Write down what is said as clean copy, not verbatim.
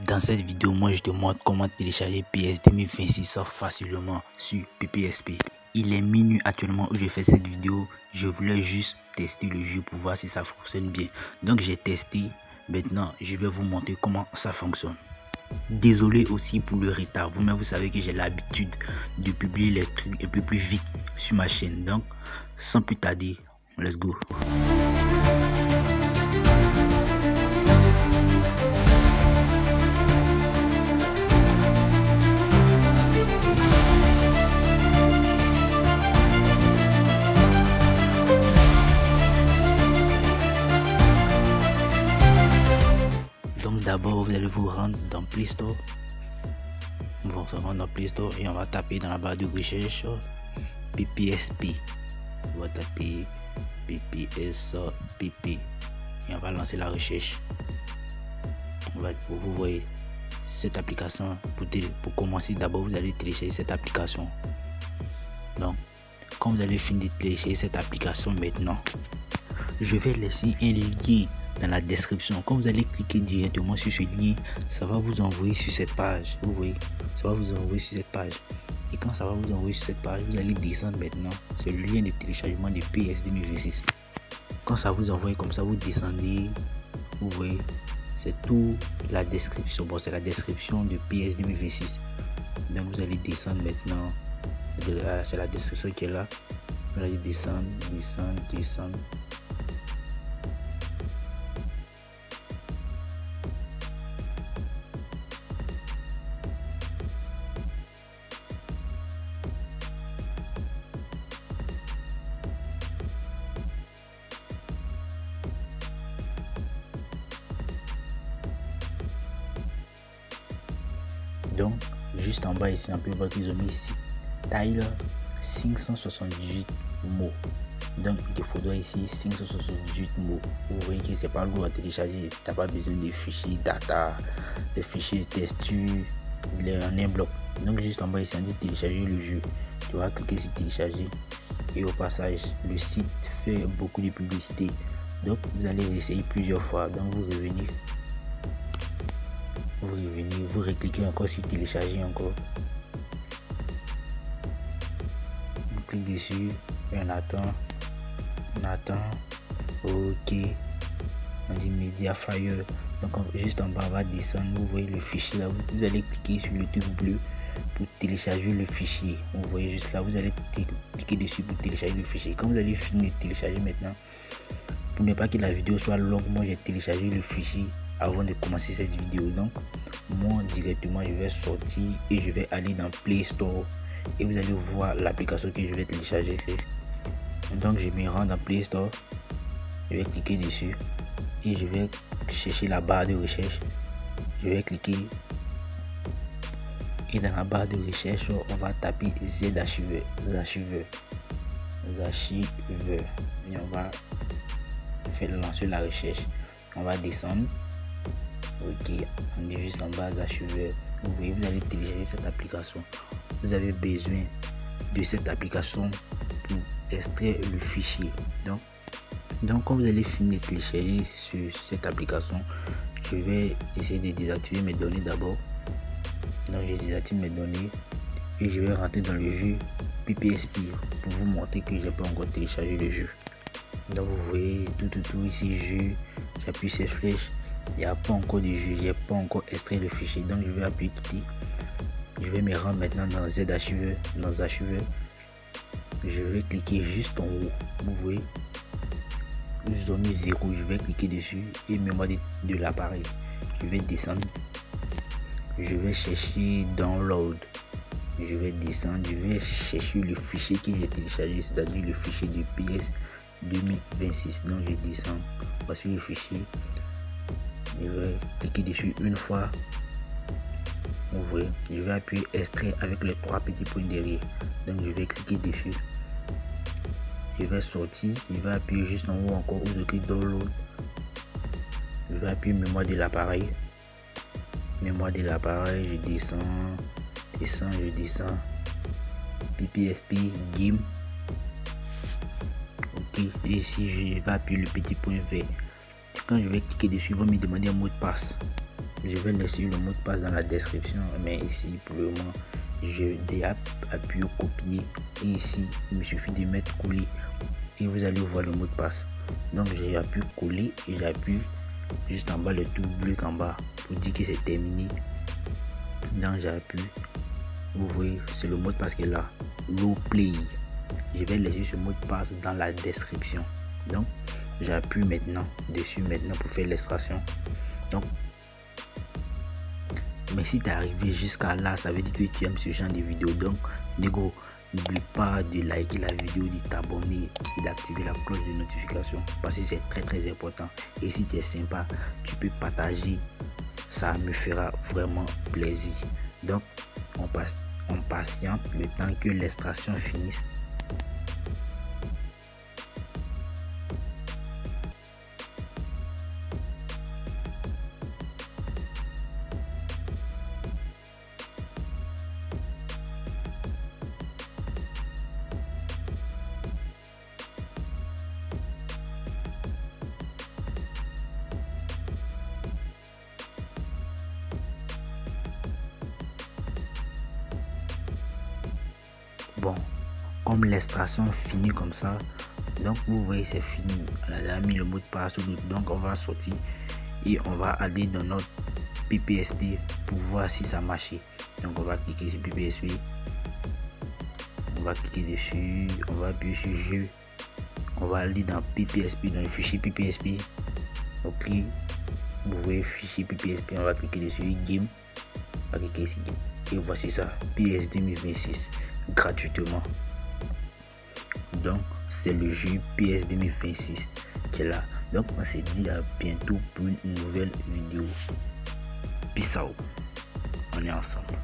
Dans cette vidéo, moi je te montre comment télécharger PS 2026 facilement sur PPSP. Il est minuit actuellement où je fais cette vidéo. Je voulais juste tester le jeu pour voir si ça fonctionne bien. Donc j'ai testé. Maintenant, je vais vous montrer comment ça fonctionne. Désolé aussi pour le retard. Vous-même, vous savez que j'ai l'habitude de publier les trucs un peu plus vite sur ma chaîne. Donc, sans plus tarder, let's go. Donc d'abord vous allez vous rendre dans Play Store. On va se rendre dans Play Store et on va taper dans la barre de recherche PPSP. On va taper PPSP et on va lancer la recherche. Vous voyez cette application. Pour commencer, d'abord vous allez télécharger cette application. Donc quand vous allez finir de télécharger cette application, maintenant je vais laisser un lien dans la description. Quand vous allez cliquer directement sur ce lien, ça va vous envoyer sur cette page. Vous voyez, ça va vous envoyer sur cette page. Et quand ça va vous envoyer sur cette page, vous allez descendre maintenant. C'est le lien de téléchargement de PS 2026. Quand ça vous envoie comme ça, vous descendez. Vous voyez, c'est tout la description. Bon, c'est la description de PS 2026. Donc vous allez descendre maintenant. C'est la description qui est là. Vous allez descendre. Donc, juste en bas ici, on peut voir qu'ils ont mis ici Tyler 578 mots. Donc, il te faudra ici 578 mots. Vous voyez que c'est pas lourd à télécharger. Tu n'as pas besoin de fichiers data, de fichiers texture, en un bloc. Donc, juste en bas ici, on dit télécharger le jeu. Tu vas cliquer sur télécharger. Et au passage, le site fait beaucoup de publicité. Donc, vous allez essayer plusieurs fois. Donc, vous revenez. Vous recliquez encore sur télécharger encore. Vous cliquez dessus et on attend. Ok. On dit Mediafire. Donc juste en bas on va descendre. Vous voyez le fichier là. Vous allez cliquer sur le truc bleu pour télécharger le fichier. Vous voyez juste là. Vous allez cliquer dessus pour télécharger le fichier. Quand vous allez finir de télécharger maintenant, pour ne pas que la vidéo soit longue, moi j'ai téléchargé le fichier avant de commencer cette vidéo. Donc moi directement je vais sortir et je vais aller dans Play Store et vous allez voir l'application que je vais télécharger. Donc je me rends dans Play Store, je vais cliquer dessus et je vais chercher la barre de recherche. Je vais cliquer et dans la barre de recherche on va taper Z-archiveur et on va faire lancer la recherche. On va descendre. Ok, on est juste en bas d'archiveur. Vous voyez, vous allez télécharger cette application. Vous avez besoin de cette application pour extraire le fichier. Donc quand vous allez finir de télécharger sur cette application, je vais essayer de désactiver mes données d'abord. Donc je désactive mes données et je vais rentrer dans le jeu PPSP pour vous montrer que j'ai pas encore téléchargé le jeu. Donc vous voyez tout ici jeu, j'appuie sur flèche. Il n'y a pas encore de jeu, j'ai pas encore extrait le fichier. Donc je vais appuyer quitter. Je vais me rendre maintenant dans Z-archiveur. Dans archiveur, je vais cliquer juste en haut. Vous voyez, ils ont mis 0. Je vais cliquer dessus et mémoire de l'appareil. Je vais descendre. Je vais chercher download. Je vais descendre. Je vais chercher le fichier que j'ai téléchargé, c'est-à-dire le fichier de PS 2026. Donc je descends. Voici le fichier. Je vais cliquer dessus une fois. Vous voyez, je vais appuyer extrait avec les 3 petits points derrière. Donc je vais cliquer dessus. Je vais sortir. Je vais appuyer juste en haut encore où je clique download. Je vais appuyer mémoire de l'appareil. Je descends. Je descends. PPSP game. Ok, et ici je vais appuyer le petit point vert. Quand je vais cliquer dessus, il va me demander un mot de passe. Je je vais laisser le mot de passe dans la description, mais ici pour le moment je appuie copier et ici il me suffit de mettre coller et vous allez voir le mot de passe. Donc j'ai appuyé coller et j'appuie juste en bas le tout bleu en bas pour dire que c'est terminé. Donc j'appuie, vous voyez c'est le mot de passe qui est là, low play. Je vais laisser ce mot de passe dans la description. Donc j'appuie maintenant dessus pour faire l'extraction. Donc mais si tu es arrivé jusqu'à là, ça veut dire que tu aimes ce genre de vidéo. Donc négro, n'oublie pas de liker la vidéo, de t'abonner et d'activer la cloche de notification parce que c'est très important. Et si tu es sympa, tu peux partager, ça me fera vraiment plaisir. Donc on patiente le temps que l'extraction finisse. Bon, comme l'extraction finit comme ça, donc vous voyez c'est fini. On a mis le mot de passe, donc on va sortir et on va aller dans notre PPSP pour voir si ça marche. Donc on va cliquer sur PPSP, on va cliquer dessus, on va appuyer sur jeu, on va aller dans PPSP, dans le fichier PPSP. Ok, vous voyez fichier PPSP, on va cliquer dessus game, on va cliquer ici game et voici ça, PS 2026 gratuitement. Donc c'est le jeu PS 2026 qui est là. Donc on se dit à bientôt pour une nouvelle vidéo. Peace out, on est ensemble.